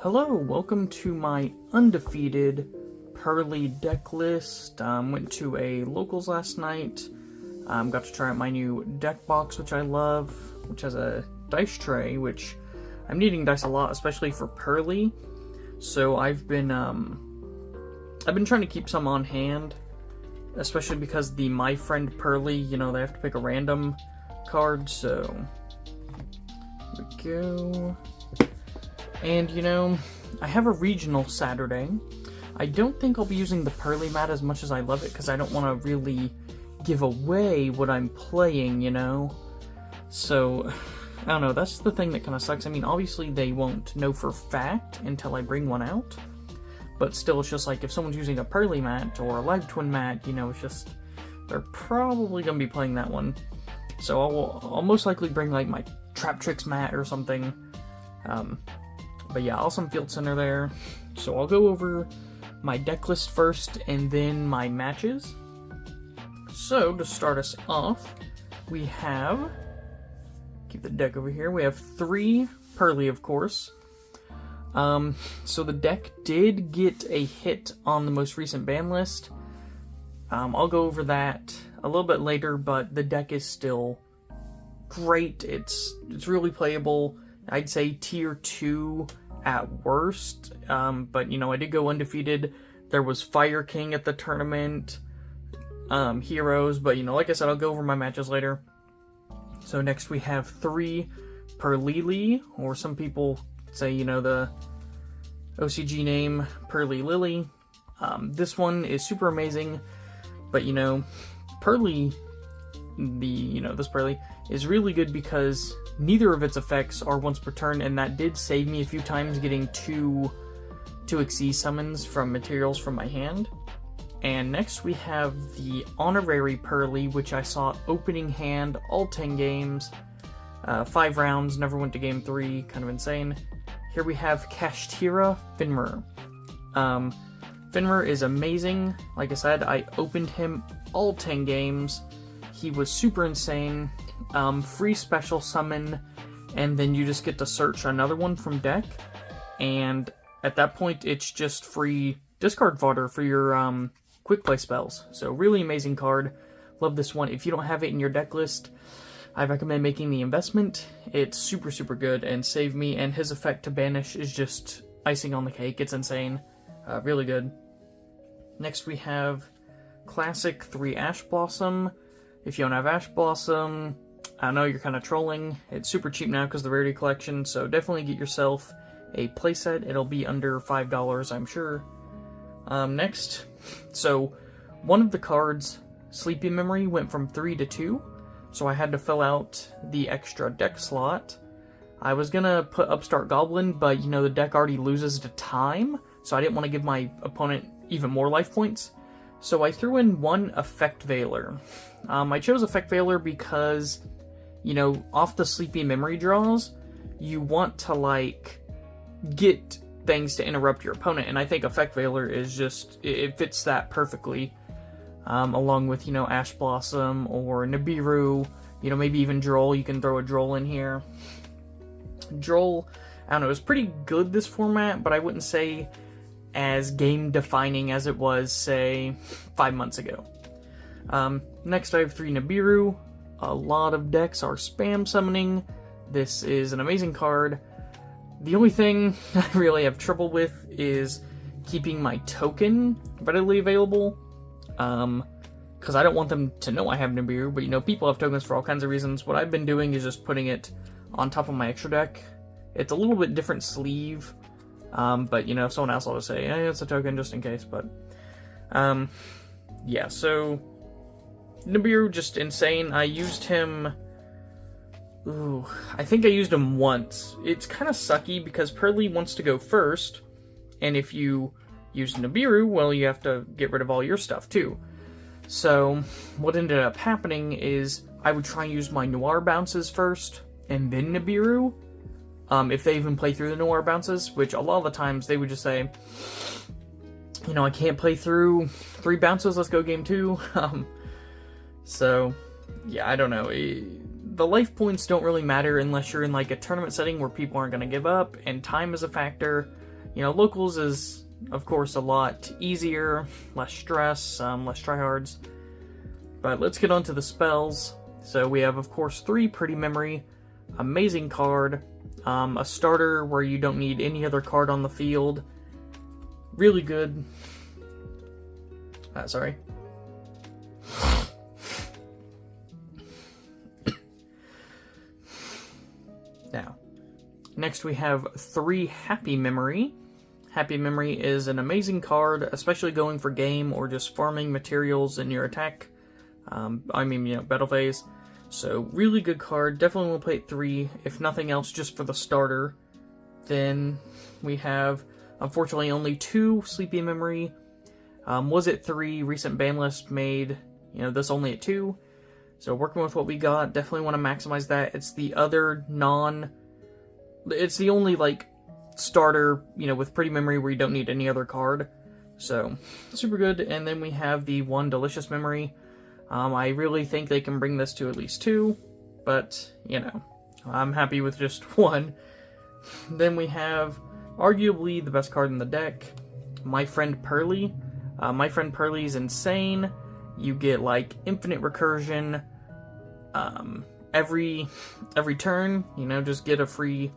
Hello, welcome to my undefeated Purrely deck list. Went to a locals last night. Got to try out my new deck box, which I love, which has a dice tray, which I'm needing dice a lot, especially for Purrely. So I've been trying to keep some on hand, especially because the My Friend Purrely, they have to pick a random card, so here we go. And, I have a regional Saturday. I don't think I'll be using the Purrely mat as much as I love it, because I don't want to really give away what I'm playing, So, I don't know, that's the thing that kind of sucks. I mean, obviously they won't know for fact until I bring one out. But still, it's just like, if someone's using a Purrely mat or a Live Twin mat, it's just, they're probably going to be playing that one. So I'll most likely bring, like, my Trap Tricks mat or something. But yeah, awesome field center there. So I'll go over my deck list first and then my matches. So to start us off, we have, keep the deck over here, we have 3 Purrely, of course. So the deck did get a hit on the most recent ban list. I'll go over that a little bit later, but the deck is still great. It's really playable. I'd say tier 2 at worst, but I did go undefeated. There was Fire King at the tournament, heroes, but like I said, I'll go over my matches later. So next we have 3 Purrely, or some people say, the OCG name, Purrely Lily. This one is super amazing, but Purrely, this Purrely is really good because neither of its effects are once per turn, and that did save me a few times getting 2 Xyz summons from materials from my hand. And next we have the Honorary Purrely, which I saw opening hand all 10 games, 5 rounds, never went to game 3, kind of insane. Here we have Kashtira Finmer. Finmer is amazing. Like I said, I opened him all 10 games. He was super insane. Free special summon, and then you just get to search another one from deck, and at that point it's just free discard fodder for your quick play spells. So really amazing card. Love this one. If you don't have it in your deck list, I recommend making the investment. It's super good and saved me, and his effect to banish is just icing on the cake. It's insane. Really good. Next we have classic 3 Ash Blossom. If you don't have Ash Blossom, I know you're kind of trolling. It's super cheap now because of the Rarity Collection, so definitely get yourself a playset. It'll be under $5, I'm sure. Next, so one of the cards, Sleepy Memory, went from 3 to 2, so I had to fill out the extra deck slot. I was gonna put Upstart Goblin, but the deck already loses to time, so I didn't want to give my opponent even more life points. So I threw in 1 Effect Veiler. I chose Effect Veiler because, off the Sleepy Memory draws, you want to, get things to interrupt your opponent, and I think Effect Veiler is just, it fits that perfectly, along with, Ash Blossom or Nibiru, maybe even Droll. You can throw a Droll in here. Droll, I don't know, it's pretty good this format, but I wouldn't say as game-defining as it was, say, 5 months ago. Next I have 3 Nibiru. A lot of decks are spam summoning. This is an amazing card. The only thing I really have trouble with is keeping my token readily available, because I don't want them to know I have Nibiru, but people have tokens for all kinds of reasons. What I've been doing is just putting it on top of my extra deck. It's a little bit different sleeve, but if someone else will just say, hey, it's a token just in case, but yeah, so Nibiru, just insane. I used him, I think I used him once. It's kind of sucky because Purrely wants to go first, and if you use Nibiru, well, you have to get rid of all your stuff too. So what ended up happening is I would try and use my Noir bounces first, and then Nibiru, if they even play through the Noir bounces, which a lot of the times they would just say, I can't play through 3 bounces, let's go game 2. So, yeah, I don't know. The life points don't really matter unless you're in, a tournament setting where people aren't going to give up, and time is a factor. You know, locals is, of course, a lot easier, less stress, less tryhards. But let's get on to the spells. So we have, of course, 3 Pretty Memory, amazing card, a starter where you don't need any other card on the field, really good. Sorry. Now, next we have 3 Happy Memory. Happy Memory is an amazing card, especially going for game or just farming materials in your attack. Battle phase. So, really good card. Definitely will play it 3, if nothing else, just for the starter. Then we have, unfortunately, only 2 Sleepy Memory. Was it 3? Recent ban list made, this only at 2. So, working with what we got, definitely want to maximize that. It's the other it's the only, starter, with Pretty Memory where you don't need any other card. So, super good. And then we have the 1 Delicious Memory. I really think they can bring this to at least 2, but, I'm happy with just 1. Then we have, arguably, the best card in the deck, My Friend Purrely. My Friend Purrely is insane. You get, infinite recursion every turn, just get a free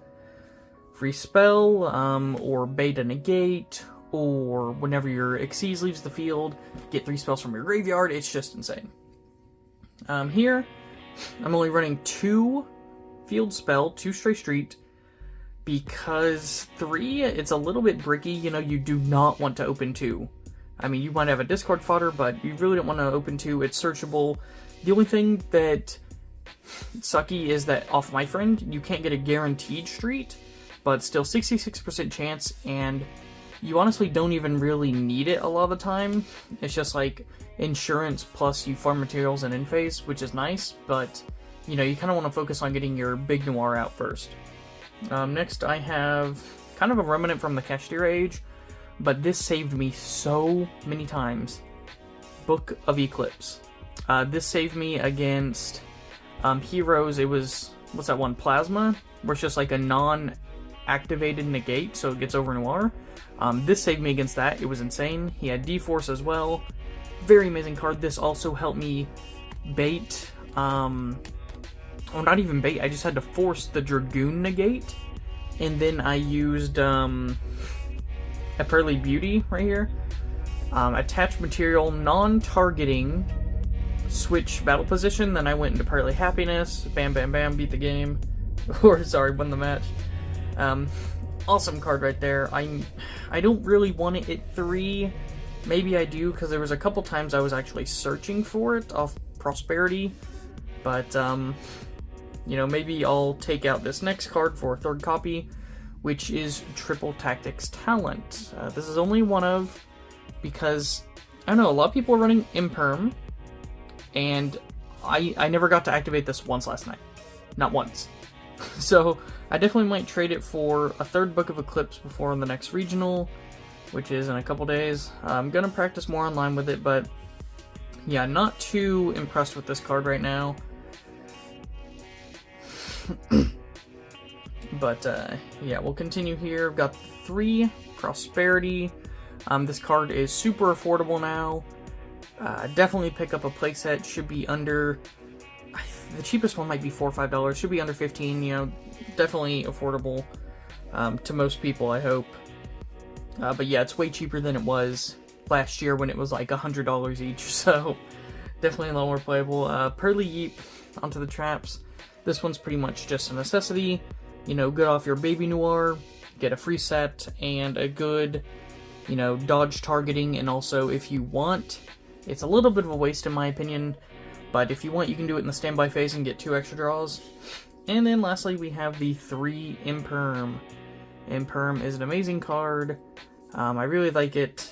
spell, or beta negate, or whenever your Xyz leaves the field, get 3 spells from your graveyard. It's just insane. Here, I'm only running 2 field spell, 2 Stray Street, because 3, it's a little bit bricky. You do not want to open 2. I mean, you might have a discard fodder, but you really don't want to open 2. It's searchable. The only thing that sucky is that off My Friend, you can't get a guaranteed street, but still 66% chance, and you honestly don't even really need it a lot of the time. It's just insurance plus you farm materials and in phase, which is nice, but you kind of want to focus on getting your big noir out first. Next I have kind of a remnant from the Cashier Age, but this saved me so many times. Book of Eclipse. This saved me against heroes. It was, what's that one, Plasma, where it's just a non-activated negate, so it gets over noir. This saved me against that. It was insane. He had D-Force as well. Very amazing card. This also helped me bait, not even bait, I just had to force the Dragoon negate, and then I used a Purrely Beauty right here. Attach material, non-targeting, switch battle position, then I went into Purrely Happiness, bam bam bam, beat the game, or sorry, won the match. Awesome card right there. I don't really want it at 3. Maybe I do, because there was a couple times I was actually searching for it off Prosperity. But, maybe I'll take out this next card for a 3rd copy, which is Triple Tactics Talent. This is only one of, because, I don't know, a lot of people are running Imperm, and I never got to activate this once last night. Not once. So, I definitely might trade it for a 3rd Book of Eclipse before the next regional, which is in a couple days. I'm gonna practice more online with it, but yeah, not too impressed with this card right now. But yeah, we'll continue here. We've got 3 Prosperity. This card is super affordable now. Definitely pick up a playset. Should be under, the cheapest one might be $4 or $5. Should be under 15. Definitely affordable to most people, I hope. But yeah, it's way cheaper than it was last year when it was $100 each, so definitely a lot more playable. Purrely Yeep onto the traps. This one's pretty much just a necessity. Good off your Baby Noir, get a free set, and a good, dodge targeting, and also if you want, it's a little bit of a waste in my opinion, but if you want, you can do it in the standby phase and get 2 extra draws. And then lastly, we have the 3 Imperm. Imperm is an amazing card. I really like it.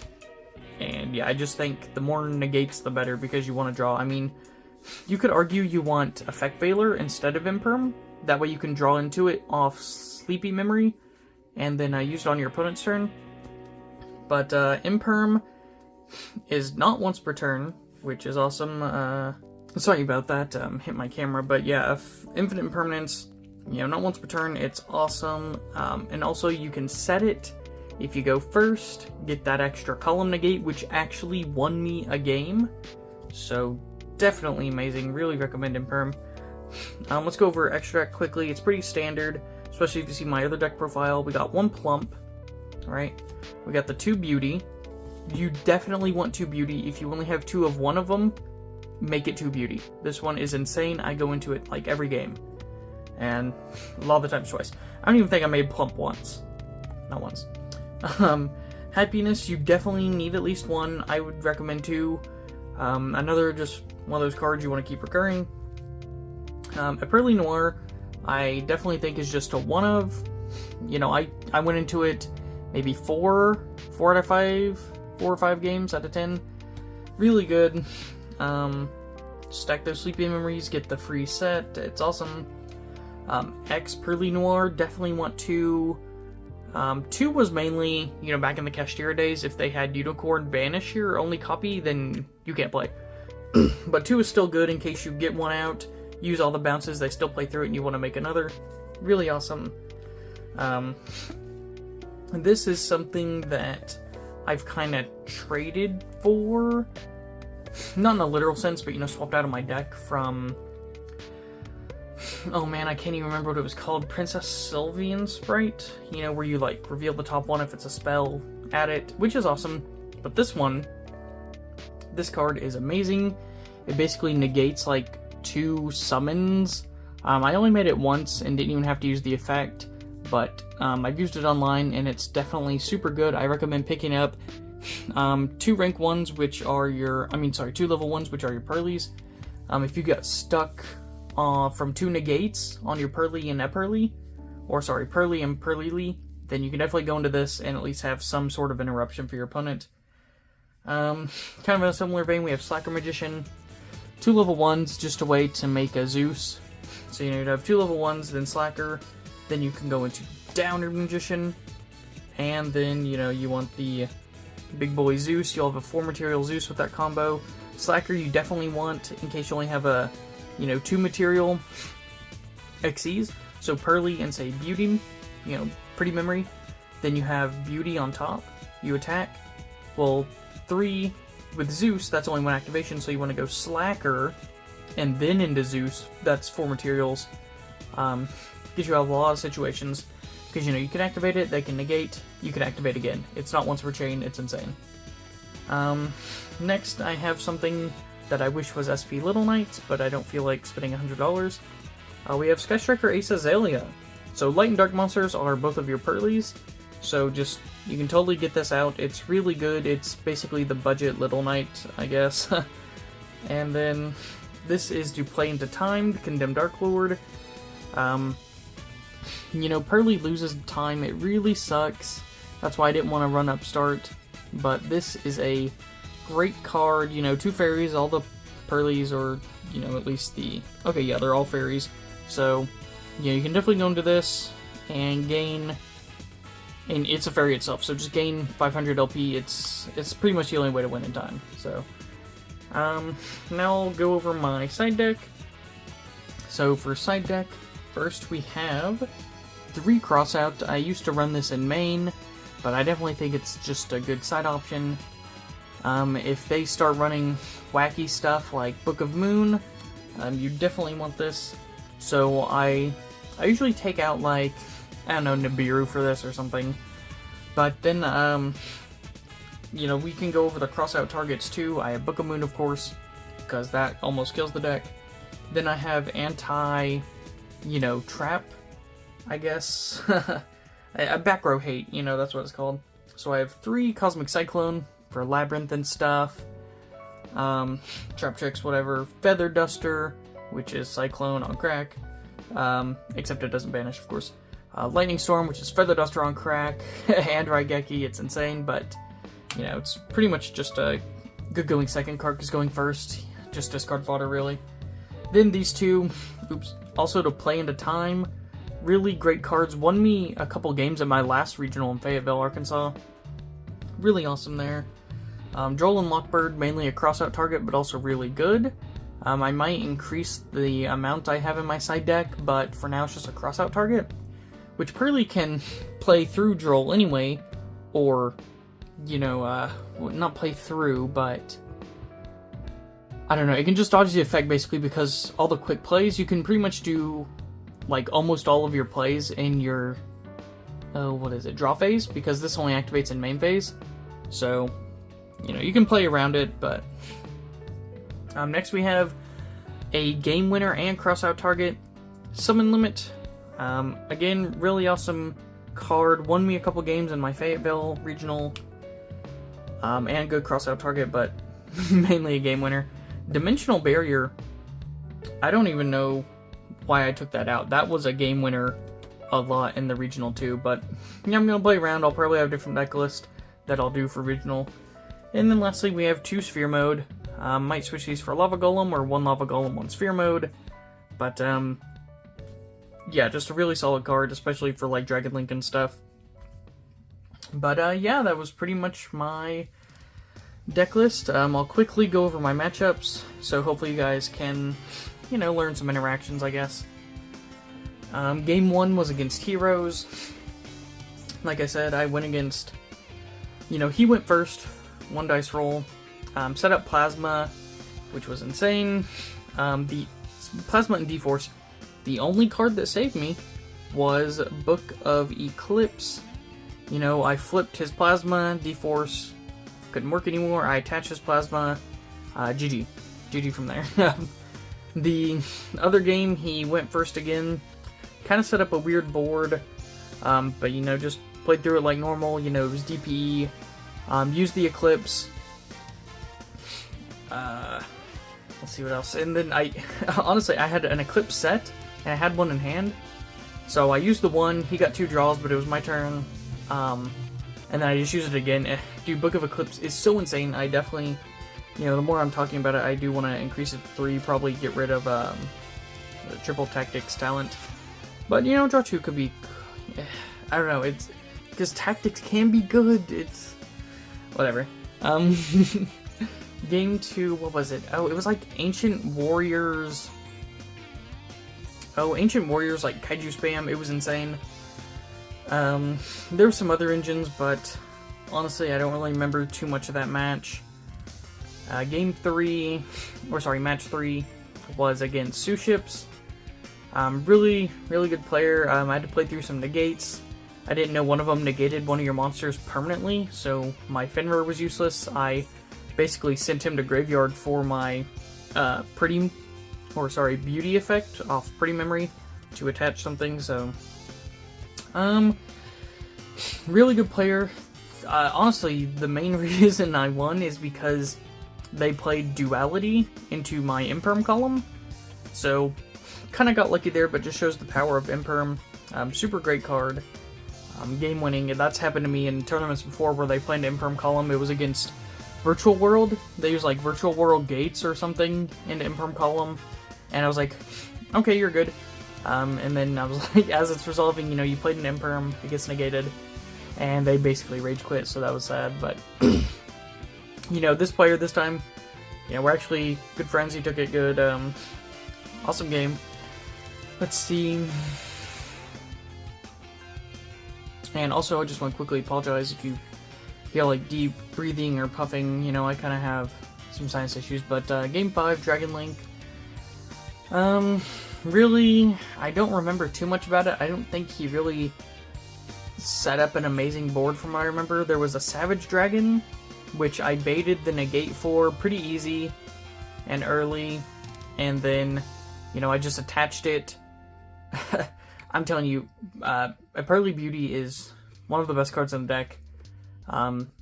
And yeah, I just think the more negates, the better, because you want to draw. I mean, you could argue you want Effect Veiler instead of Imperm. That way you can draw into it off Sleepy Memory, and then use it on your opponent's turn. But Imperm is not once per turn, which is awesome. Sorry about that, hit my camera. But yeah, Infinite Impermanence, not once per turn, it's awesome. And also you can set it If you go first, get that extra column negate, which actually won me a game. So definitely amazing, really recommend in Perm. Let's go over extra deck quickly. It's pretty standard, especially if you see my other deck profile. We got 1 plump, right? We got the 2 beauty. You definitely want 2 beauty. If you only have 2 of one of them, make it 2 beauty. This one is insane. I go into it like every game, and a lot of the times twice. I don't even think I made plump once. Not once. Happiness, you definitely need at least 1. I would recommend 2. Another, just one of those cards you want to keep recurring. A Purrely Noir, I definitely think is just a one of. You know, I went into it maybe 4 out of 5, 4 or 5 games out of 10. Really good. Stack those sleepy memories, get the free set. It's awesome. X Purrely Noir, definitely want 2. 2 was mainly, you know, back in the Cashtira days, if they had Unicorn banish your only copy, then you can't play. But 2 is still good in case you get one out, use all the bounces, they still play through it, and you want to make another. Really awesome. This is something that I've kind of traded for, not in a literal sense, but, you know, swapped out of my deck from, oh man, I can't even remember what it was called, Princess Sylvian Sprite, you know, where you, like, reveal the top one if it's a spell, add it, which is awesome. But this card is amazing. It basically negates, like, 2 summons. I only made it once and didn't even have to use the effect, but I've used it online and it's definitely super good. I recommend picking up 2 rank 1s, which are your, 2 level 1s, which are your Purrelys. If you got stuck from 2 negates on your Purrely and Epurrely, or sorry, Purrely and Purrely, then you can definitely go into this and at least have some sort of interruption for your opponent. Kind of in a similar vein, we have Slacker Magician. 2 level 1s, just a way to make a Zeus. So, you know, you'd have 2 level 1s, then Slacker, then you can go into Downer Magician, and then, you know, you want the big boy Zeus. You'll have a 4 material Zeus with that combo. Slacker you definitely want in case you only have a, you know, 2 material XEs. So Purrely and say Beauty, you know, pretty memory. Then you have Beauty on top. You attack. Well, 3 with Zeus, that's only 1 activation, so you want to go Slacker and then into Zeus. That's 4 materials. Gives you out of a lot of situations. Because, you know, you can activate it, they can negate, you can activate again. It's not once per chain, it's insane. Next, I have something that I wish was SP Little Knights, but I don't feel like spending $100. We have Sky Striker Ace Azalea. So Light and Dark monsters are both of your Purrelys, so just, you can totally get this out. It's really good. It's basically the budget Little Knight, I guess. And then this is to play into time, the Condemned Dark Lord. You know, Purrely loses time. It really sucks. That's why I didn't want to run Upstart. But this is a great card. You know, 2 fairies, all the Purrelys, or, you know, at least the... Okay, yeah, they're all fairies. So, yeah, you can definitely go into this and gain... And it's a fairy itself, so just gain 500 LP. It's pretty much the only way to win in time. So, now I'll go over my side deck. So for side deck, first we have 3 Crossout. I used to run this in main, but I definitely think it's just a good side option. If they start running wacky stuff like Book of Moon, you definitely want this. So I usually take out, like, I don't know, Nibiru for this or something. But then, you know, we can go over the Crossout targets too. I have Book of Moon, of course, because that almost kills the deck. Then I have anti, you know, trap, I guess. A back row hate, you know, that's what it's called. So I have 3 Cosmic Cyclone for Labyrinth and stuff. Trap Tricks, whatever. Feather Duster, which is Cyclone on crack. Except it doesn't banish, of course. Lightning Storm, which is Feather Duster on crack. And Raigeki, it's insane, but, you know, it's pretty much just a good going second card, because going first, just discard fodder, really. Then these 2, also to play into time. Really great cards. Won me a couple games at my last regional in Fayetteville, Arkansas. Really awesome there. Droll and Lockbird, mainly a crossout target, but also really good. I might increase the amount I have in my side deck, but for now it's just a crossout target. Which Purrely can play through Droll anyway, or, you know, not play through, but I don't know, it can just dodge the effect basically because all the quick plays, you can pretty much do like almost all of your plays in your, draw phase, because this only activates in main phase. So, you know, you can play around it, but next we have a game winner and cross out target, summon limit. Again, really awesome card, won me a couple games in my Fayetteville regional, and good cross out target, but mainly a game winner. Dimensional Barrier, I don't even know why I took that out. That was a game winner a lot in the regional too, but yeah, I'm gonna play around. I'll probably have a different deck list that I'll do for regional. And then lastly, we have 2 Sphere mode. Might switch these for Lava Golem, or 1 Lava Golem, 1 Sphere mode. But yeah, just a really solid card, especially for like Dragon Link and stuff. But yeah, that was pretty much my deck list. I'll quickly go over my matchups, so hopefully you guys can, you know, learn some interactions, I guess. Game 1 was against Heroes. Like I said, I went against, you know, he went first, 1 dice roll, set up Plasma, which was insane. The Plasma and D-Force, the only card that saved me was Book of Eclipse. You know, I flipped his Plasma, D-Force couldn't work anymore, I attached his Plasma, GG. GG from there. The other game, he went first again, kind of set up a weird board, but you know, just played through it like normal. You know, it was DPE, used the Eclipse, let's see what else, and then honestly, I had an Eclipse set, and I had one in hand, so I used the one, he got 2 draws, but it was my turn, and then I just used it again. Dude, Book of Eclipse is so insane. I definitely, you know, the more I'm talking about it, I do want to increase it to 3, probably get rid of the triple tactics talent. But, you know, draw 2 could be, I don't know, it's, because tactics can be good, it's, whatever. Game 2, what was it? Oh, it was like Ancient Warriors, Ancient Warriors, like Kaiju Spam, it was insane. There were some other engines, but honestly, I don't really remember too much of that match. Match 3 was against Suships. Really good player. I had to play through some negates. I didn't know one of them negated one of your monsters permanently, so my Fenrir was useless. I basically sent him to graveyard for my beauty effect off Pretty Memory to attach something, so really good player. Honestly, the main reason I won is because they played Duality into my Imperm column, so kind of got lucky there, but just shows the power of Imperm. Super great card, game winning, and that's happened to me in tournaments before where they played an Imperm column. It was against Virtual World. They used like Virtual World Gates or something into Imperm column, and I was like, okay, you're good. And then I was like, as it's resolving, you know, you played an Imperm, it gets negated, and they basically rage quit, so that was sad, but you know, this player this time, you know, we're actually good friends. He took it good. Awesome game. Let's see. And also, I just want to quickly apologize if you feel like deep breathing or puffing. You know, I kind of have some sinus issues. But Game 5, Dragon Link. Really, I don't remember too much about it. I don't think he really set up an amazing board from what I remember. There was a Savage Dragon, which I baited the negate for pretty easy and early, and then, you know, I just attached it. I'm telling you, a Purrely Beauty is one of the best cards in the deck,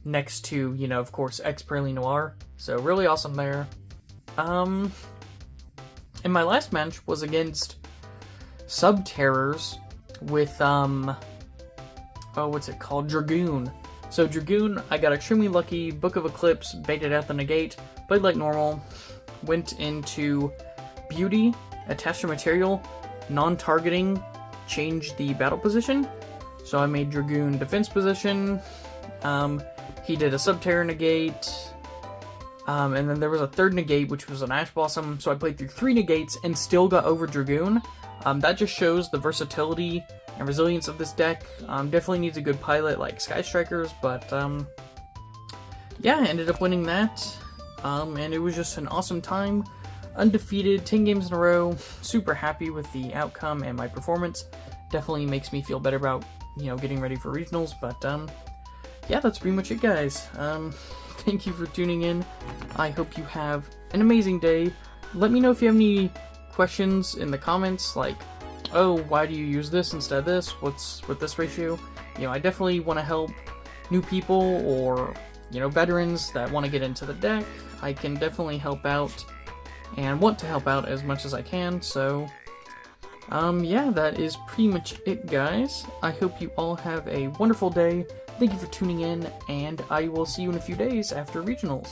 next to, you know, of course, Purrely Noir, so really awesome there. And my last match was against Subterrors with, what's it called? Dragoon. So Dragoon, I got extremely lucky, Book of Eclipse, baited out the negate, played like normal, went into Beauty, attached a material, non-targeting, changed the battle position. So I made Dragoon defense position, he did a Subterror negate, and then there was a third negate, which was an Ash Blossom, so I played through 3 negates and still got over Dragoon. That just shows the versatility and resilience of this deck. Definitely needs a good pilot like Sky Strikers, but yeah, I ended up winning that, and it was just an awesome time. Undefeated, 10 games in a row, super happy with the outcome and my performance. Definitely makes me feel better about, getting ready for regionals, but yeah, that's pretty much it, guys. Thank you for tuning in. I hope you have an amazing day. Let me know if you have any questions in the comments, like, oh, why do you use this instead of this? What's with this ratio? I definitely want to help new people or, veterans that want to get into the deck. I can definitely help out and want to help out as much as I can, so yeah, that is pretty much it, guys. I hope you all have a wonderful day. Thank you for tuning in, and I will see you in a few days after regionals.